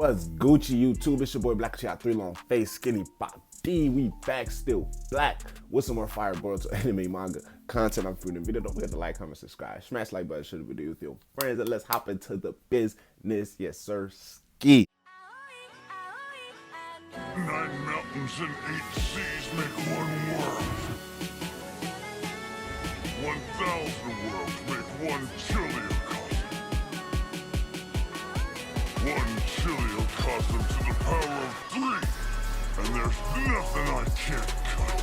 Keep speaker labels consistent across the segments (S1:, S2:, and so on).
S1: What's Gucci YouTube? It's your boy Black Chat 3 long face skinny pop D. We back still black with some more fire Boruto anime manga content. I'm for the video. Don't forget to like, comment, subscribe, smash the like button, share the video with your friends, and let's hop into the business. Yes, sir. Ski.
S2: 9 mountains and 8 seas make one world. 1,000 worlds make one chiliocosm. 1 chiliocosm to the power of 3, and there's nothing I can't cut.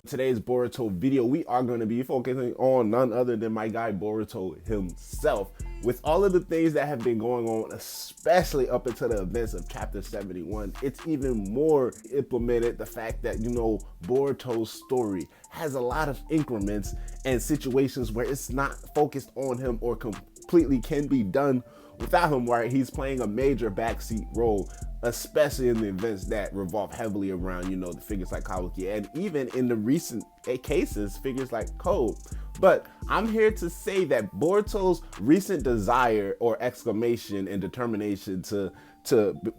S1: Today's Boruto video, we are going to be focusing on none other than my guy Boruto himself. With all of the things that have been going on, especially up until the events of chapter 71, it's even more implemented the fact that, you know, Boruto's story has a lot of increments and situations where it's not focused on him or completely can be done without him, where he's playing a major backseat role, especially in the events that revolve heavily around, you know, the figures like Kawaki, and even in the recent cases, figures like Code. But I'm here to say that Boruto's recent desire or exclamation and determination to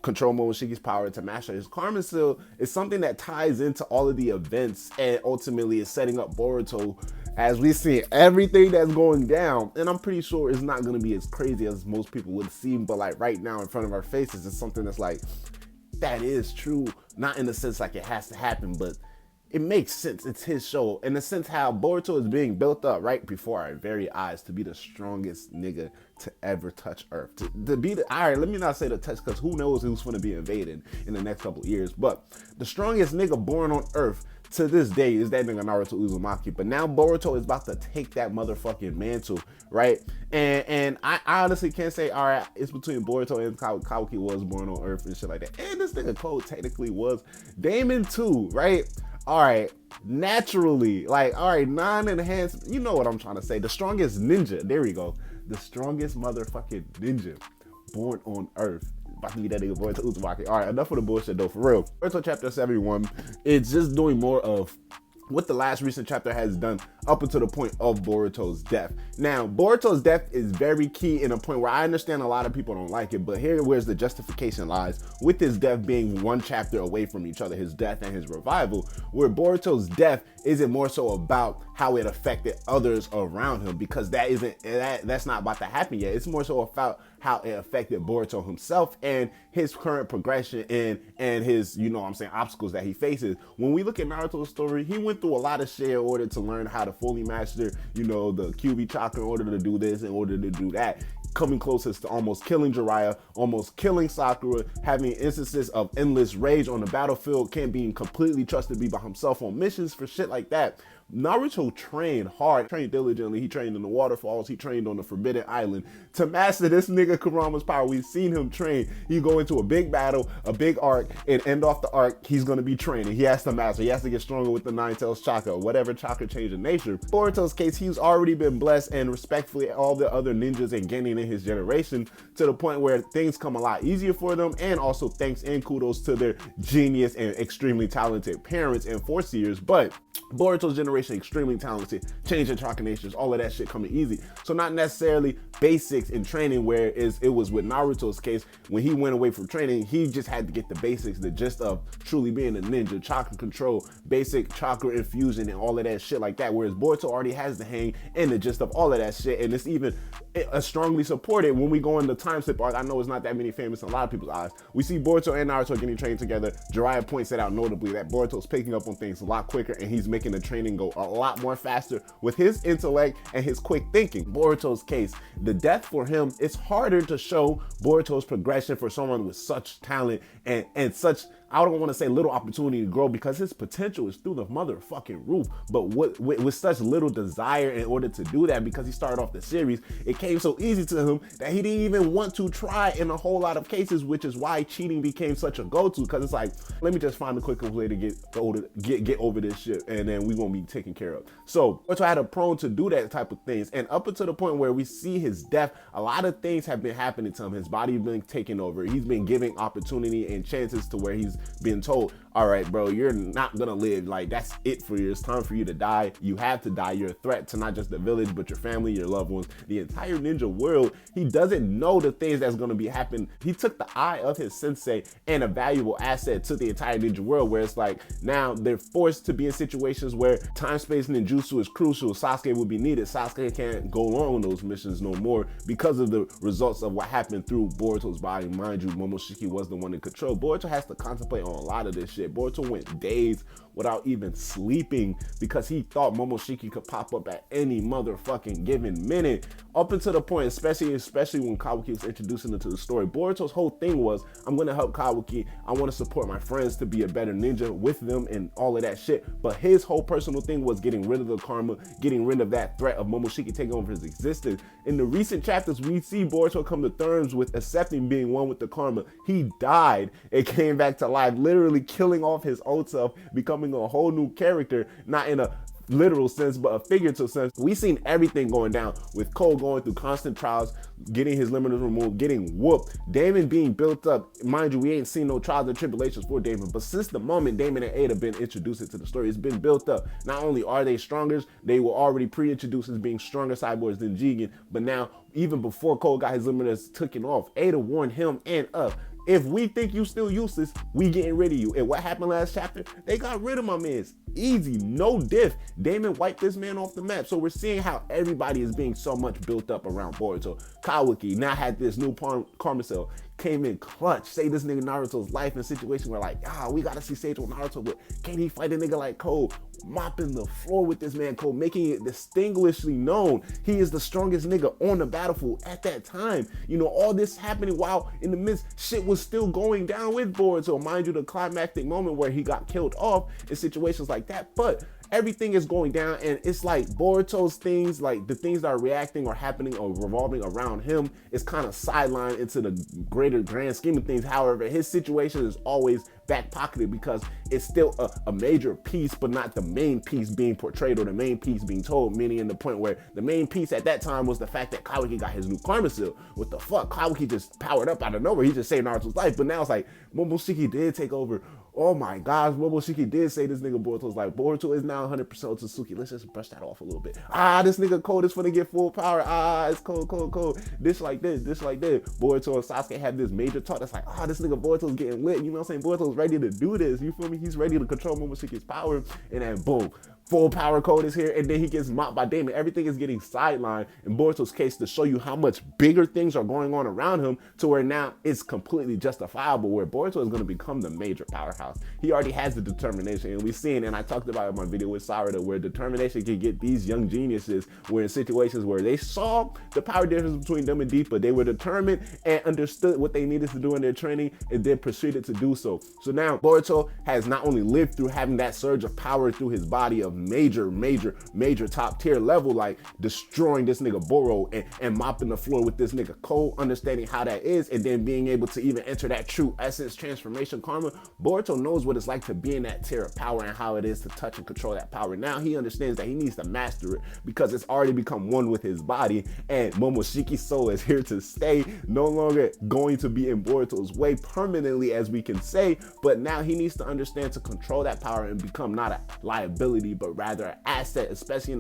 S1: control MoMoshiki's power, to master his karma seal, is something that ties into all of the events and ultimately is setting up Boruto as we see everything that's going down. And I'm pretty sure it's not going to be as crazy as most people would seem, but like right now in front of our faces is something that's like, that is true, not in the sense like it has to happen, but it makes sense. It's his show in the sense how Boruto is being built up right before our very eyes to be the strongest nigga to ever touch Earth. To be the, all right, let me not say the touch, because who knows who's going to be invaded in the next couple of years, but the strongest nigga born on Earth to this day is that nigga Naruto Uzumaki. But now Boruto is about to take that motherfucking mantle, right? And I honestly can't say, all right, it's between Boruto and Kawaki was born on Earth and shit like that. And this nigga Code technically was. Damon too, right? All right, naturally, like, all right, non-enhanced, you know what I'm trying to say. The strongest ninja, there we go. The strongest motherfucking ninja born on Earth. About to be that nigga Boruto Uzumaki. All right, enough of the bullshit though, for real. Boruto chapter 71, it's just doing more of what the last recent chapter has done up until the point of Boruto's death. Now, Boruto's death is very key in a point where I understand a lot of people don't like it, but here where's the justification lies, with his death being one chapter away from each other, his death and his revival, where Boruto's death isn't more so about how it affected others around him, because that's not about to happen yet. It's more so about how it affected Boruto himself and his current progression and his, you know what I'm saying, obstacles that he faces. When we look at Naruto's story, he went through a lot of shit in order to learn how to fully master, you know, the QB chakra, in order to do this, in order to do that, coming closest to almost killing Jiraiya, almost killing Sakura, having instances of endless rage on the battlefield, can't be completely trusted to be by himself on missions for shit like that. Naruto trained hard, trained diligently. He trained in the waterfalls, he trained on the Forbidden Island to master this nigga Kurama's power. We've seen him train. He go into a big battle, a big arc, and end off the arc, he's gonna be training. He has to master, he has to get stronger with the Nine Tails chakra, whatever chakra change in nature. Boruto's case, he's already been blessed, and respectfully all the other ninjas and genin in his generation, to the point where things come a lot easier for them, and also thanks and kudos to their genius and extremely talented parents and foreseers. But Boruto's generation extremely talented, changing chakra natures, all of that shit coming easy. So not necessarily basics in training, where it was with Naruto's case, when he went away from training, he just had to get the basics, the gist of truly being a ninja, chakra control, basic chakra infusion, and all of that shit like that. Whereas Boruto already has the hang and the gist of all of that shit, and it's even strongly supported when we go in the time slip arc. I know it's not that many famous in a lot of people's eyes. We see Boruto and Naruto getting trained together. Jiraiya points it out notably that Boruto's picking up on things a lot quicker, and he's making the training go a lot more faster with his intellect and his quick thinking. Boruto's case, the death for him, it's harder to show Boruto's progression for someone with such talent and such, I don't want to say little opportunity to grow, because his potential is through the motherfucking roof, but with such little desire in order to do that, because he started off the series, it came so easy to him that he didn't even want to try in a whole lot of cases, which is why cheating became such a go-to, because it's like, let me just find the quickest way to get over this shit, and then we won't be taken care of. So Boruto had a prone to do that type of things, and up until the point where we see his death, a lot of things have been happening to him. His body been taken over, he's been giving opportunity and chances to where he's is being told, all right, bro, you're not gonna live. Like, that's it for you. It's time for you to die. You have to die. You're a threat to not just the village, but your family, your loved ones, the entire ninja world. He doesn't know the things that's gonna be happening. He took the eye of his sensei and a valuable asset to the entire ninja world, where it's like now they're forced to be in situations where time, space, ninjutsu is crucial. Sasuke will be needed. Sasuke can't go along with those missions no more because of the results of what happened through Boruto's body. Mind you, Momoshiki was the one in control. Boruto has to contemplate on a lot of this shit. Boruto went days without even sleeping because he thought Momoshiki could pop up at any motherfucking given minute. Up until the point, especially when Kawaki was introducing into the story, Boruto's whole thing was, I'm gonna help Kawaki. I want to support my friends to be a better ninja with them and all of that shit. But his whole personal thing was getting rid of the karma, getting rid of that threat of Momoshiki taking over his existence. In the recent chapters, we see Boruto come to terms with accepting being one with the karma. He died and came back to life, literally killing off his old self, becoming a whole new character, not in a literal sense, but a figurative sense. We've seen everything going down with Cole going through constant trials, getting his limiters removed, getting whooped, Damon being built up. Mind you, we ain't seen no trials and tribulations for Damon, but since the moment Damon and Ada been introduced into the story, it's been built up. Not only are they stronger, they were already pre-introduced as being stronger cyborgs than Jigen, but now, even before Cole got his limiters taken off, Ada warned him and us, if we think you still useless, we getting rid of you. And what happened last chapter? They got rid of my mans. Easy, no diff. Damon wiped this man off the map. So we're seeing how everybody is being so much built up around Boruto. Kawaki now had this new karma cell, came in clutch, saved this nigga Naruto's life in a situation where like, we gotta see Sage on Naruto, but can he fight a nigga like Cole? Mopping the floor with this man Cole, making it distinguishedly known he is the strongest nigga on the battlefield at that time. You know, all this happening while in the midst shit was still going down with Boruto. Mind you, the climactic moment where he got killed off in situations like that, but everything is going down, and it's like Boruto's things, like the things that are reacting or happening or revolving around him, is kind of sidelined into the greater grand scheme of things. However, his situation is always back pocketed because it's still a major piece, but not the main piece being portrayed or the main piece being told, meaning in the point where the main piece at that time was the fact that Kawaki got his new karma seal. What the fuck? Kawaki just powered up out of nowhere. He just saved Naruto's life, but now it's like Momoshiki did take over. Oh my gosh, Momoshiki did say this nigga Boruto's like, Boruto is now 100% Otsutsuki. Let's just brush that off a little bit. This nigga Cole is finna get full power. It's Cole. This like this. Boruto and Sasuke have this major talk that's like, this nigga Boruto's getting lit. You know what I'm saying? Boruto's ready to do this. You feel me? He's ready to control Momoshiki's power. And then boom, full power code is here, and then he gets mopped by Damon. Everything is getting sidelined in Boruto's case to show you how much bigger things are going on around him, to where now it's completely justifiable, where Boruto is going to become the major powerhouse. He already has the determination, and we've seen, and I talked about it in my video with Sarada, where determination can get these young geniuses, where in situations where they saw the power difference between them and Deep, but they were determined and understood what they needed to do in their training, and then proceeded to do so. So now Boruto has not only lived through having that surge of power through his body of major top tier level, like destroying this nigga Boro and mopping the floor with this nigga Cole, understanding how that is, and then being able to even enter that true essence transformation karma. Boruto knows what it's like to be in that tier of power and how it is to touch and control that power. Now he understands that he needs to master it because it's already become one with his body, and Momoshiki's soul is here to stay, no longer going to be in Boruto's way permanently, as we can say, but now he needs to understand to control that power and become not a liability, but rather an asset, especially in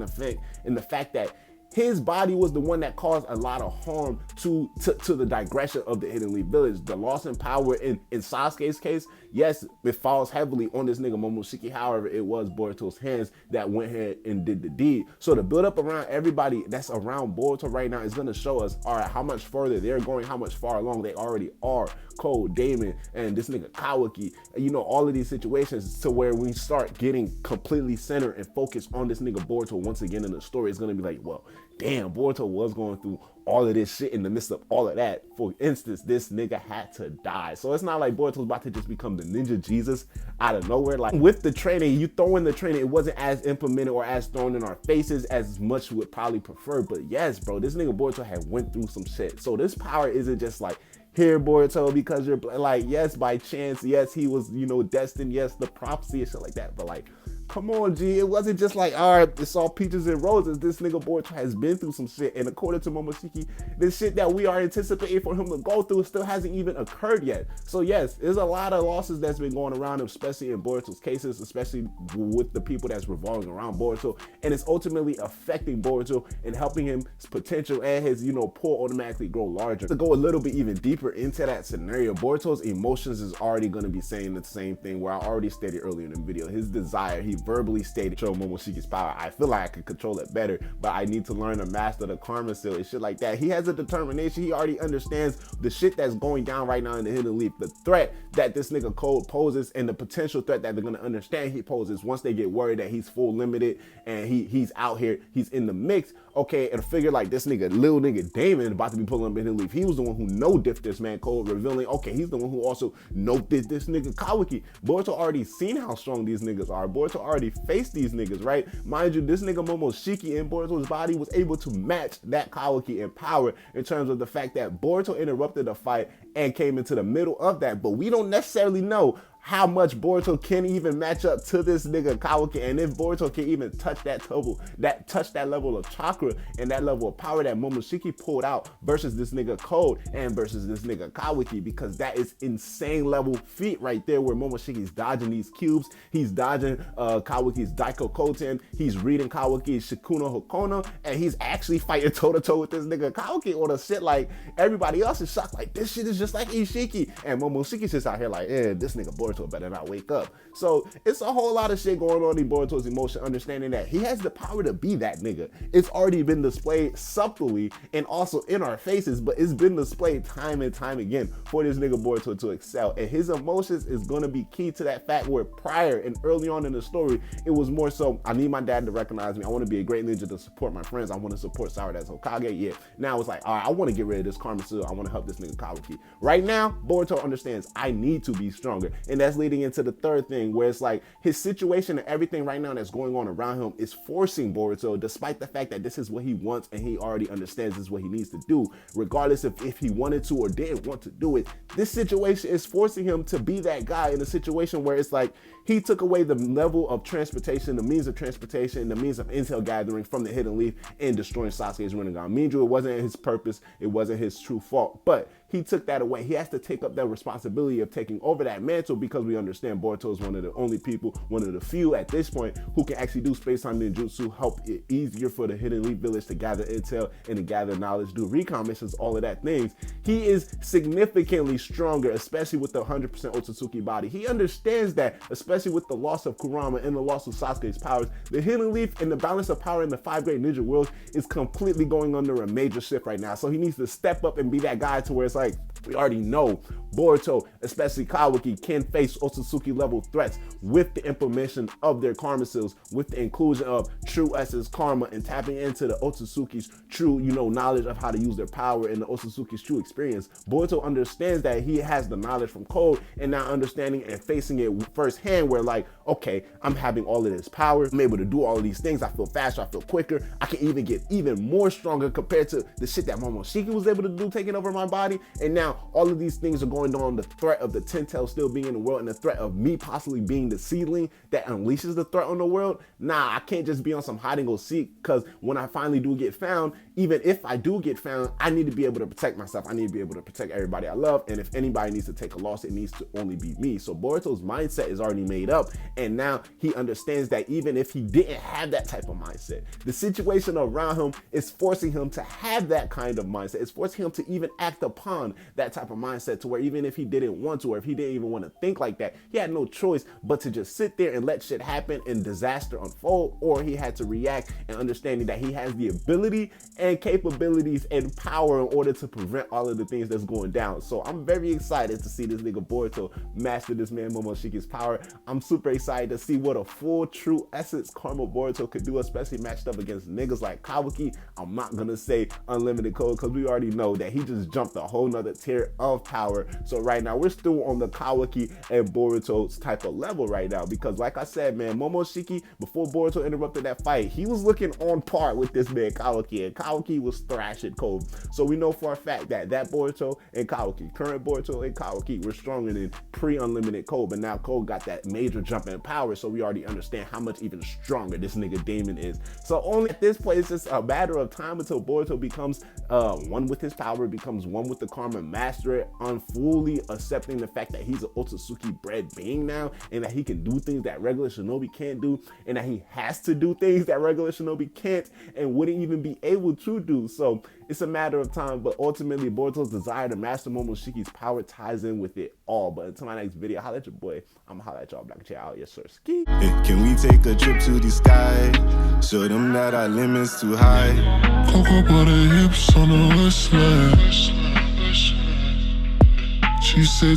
S1: the fact that his body was the one that caused a lot of harm to the digression of the Hidden Leaf Village. The loss in power in Sasuke's case, yes, it falls heavily on this nigga Momoshiki. However, it was Boruto's hands that went ahead and did the deed. So the build up around everybody that's around Boruto right now is going to show us, all right, how much further they're going, how much far along they already are. Cole, Damon, and this nigga Kawaki, you know, all of these situations, to where we start getting completely centered and focused on this nigga Boruto once again in the story. It's going to be like, well, damn, Boruto was going through all of this shit in the midst of all of that. For instance, this nigga had to die. So it's not like Boruto's about to just become the ninja Jesus out of nowhere. Like with the training, you throw in the training, it wasn't as implemented or as thrown in our faces as much would probably prefer. But yes, bro, this nigga Boruto had went through some shit. So this power isn't just like, here, Boruto, because you're like, yes, by chance, yes, he was, you know, destined, yes, the prophecy and shit like that. But like, come on, G. It wasn't just like, all right, it's all peaches and roses. This nigga Boruto has been through some shit. And according to Momoshiki, the shit that we are anticipating for him to go through still hasn't even occurred yet. So yes, there's a lot of losses that's been going around, especially in Boruto's cases, especially with the people that's revolving around Boruto. And it's ultimately affecting Boruto and helping his potential and his, pull automatically grow larger. To go a little bit even deeper into that scenario, Boruto's emotions is already going to be saying the same thing where I already stated earlier in the video. His desire, he verbally stated, show MoMoshiki's power. I feel like I could control it better, but I need to learn to master the karma seal and shit like that. He has a determination. He already understands the shit that's going down right now in the Hidden Leaf, the threat that this nigga Code poses and the potential threat that they're going to understand he poses once they get worried that he's full limited and he's out here, he's in the mix. Okay, and a figure like this nigga, little nigga Damon, about to be pulling up in Hidden Leaf. He was the one who no-diffed this man Code, revealing, okay, he's the one who also no-diffed this nigga Kawaki. Boruto already seen how strong these niggas are. Boruto already faced these niggas, right? Mind you, this nigga Momoshiki in Boruto's body was able to match that Kawaki in power in terms of the fact that Boruto interrupted the fight and came into the middle of that, but we don't necessarily know how much Boruto can even match up to this nigga Kawaki, and if Boruto can even touch that level of chakra and that level of power that Momoshiki pulled out versus this nigga Code and versus this nigga Kawaki, because that is insane level feat right there where Momoshiki's dodging these cubes, he's dodging Kawaki's Daiko Koten, he's reading Kawaki's Shikuno Hokono, and he's actually fighting toe-to-toe with this nigga Kawaki on a shit like everybody else is shocked, like this shit is just like Ishiki, and Momoshiki's just out here like, this nigga Boruto better not wake up. So it's a whole lot of shit going on in Boruto's emotion, understanding that he has the power to be that nigga. It's already been displayed subtly and also in our faces, but it's been displayed time and time again for this nigga Boruto to excel. And his emotions is gonna be key to that fact where prior and early on in the story, it was more so, I need my dad to recognize me. I want to be a great ninja to support my friends. I want to support Sakura as Hokage. Yeah. Now it's like, all right, I want to get rid of this karma seal. I want to help this nigga Kawaki. Right now, Boruto understands I need to be stronger. And that's leading into the third thing where it's like his situation and everything right now that's going on around him is forcing Boruto, despite the fact that this is what he wants and he already understands this is what he needs to do, regardless of if he wanted to or didn't want to do it. This situation is forcing him to be that guy in a situation where it's like he took away the level of transportation, the means of transportation, the means of intel gathering from the Hidden Leaf and destroying Sasuke's Rinnegan. Mind you, it wasn't his purpose, it wasn't his true fault, but he took that away. He has to take up that responsibility of taking over that mantle because we understand Boruto is one of the only people, one of the few at this point who can actually do space-time ninjutsu, help it easier for the Hidden Leaf village to gather intel and to gather knowledge, do recon missions, all of that things. He is significantly stronger, especially with the 100% Otsutsuki body. He understands that, especially with the loss of Kurama and the loss of Sasuke's powers, the Hidden Leaf and the balance of power in the 5 great ninja worlds is completely going under a major shift right now. So he needs to step up and be that guy to where it's like, we already know Boruto, especially Kawaki, can face Otsutsuki level threats with the implementation of their karma seals, with the inclusion of true essence karma and tapping into the Otsutsuki's true, knowledge of how to use their power and the Otsutsuki's true experience. Boruto understands that he has the knowledge from Code and now understanding and facing it firsthand where like, okay, I'm having all of this power, I'm able to do all of these things, I feel faster, I feel quicker, I can even get even more stronger compared to the shit that Momoshiki was able to do taking over my body. And now all of these things are going on, the threat of the 10 tails still being in the world and the threat of me possibly being the seedling that unleashes the threat on the world. Nah, I can't just be on some hide and go seek, because when I finally do get found, even if I do get found, I need to be able to protect myself. I need to be able to protect everybody I love. And if anybody needs to take a loss, it needs to only be me. So Boruto's mindset is already made up. And now he understands that even if he didn't have that type of mindset, the situation around him is forcing him to have that kind of mindset. It's forcing him to even act upon that type of mindset, to where even if he didn't want to, or if he didn't even want to think like that, he had no choice but to just sit there and let shit happen and disaster unfold, or he had to react and understanding that he has the ability and capabilities and power in order to prevent all of the things that's going down. So I'm very excited to see this nigga Boruto master this man Momoshiki's power. I'm super excited to see what a full true essence karma Boruto could do, especially matched up against niggas like Kawaki. I'm not gonna say unlimited Code because we already know that he just jumped a whole nother tier of power. So right now we're still on the Kawaki and Boruto's type of level right now, because like I said, man, Momoshiki, before Boruto interrupted that fight, he was looking on par with this man Kawaki, and Kawaki was thrashing Code. So we know for a fact that Boruto and Kawaki, current Boruto and Kawaki, were stronger than pre-unlimited Code, but now Code got that major jump in in power, so we already understand how much even stronger this nigga Damon is. So only at this point, it's just a matter of time until Boruto becomes one with his power, becomes one with the karma, master it, fully accepting the fact that he's an Otsutsuki bred being now, and that he can do things that regular shinobi can't do, and that he has to do things that regular shinobi can't and wouldn't even be able to do. So it's a matter of time, but ultimately Boruto's desire to master MoMoshiki's power ties in with it all. But until my next video, holla at your boy. I'm gonna holla at y'all back at y'all. Yes, sir. Ski.
S3: Hey, can we take a trip to the sky? Show them that our limit's too high.
S2: Cocoa butter hips on the west side. She said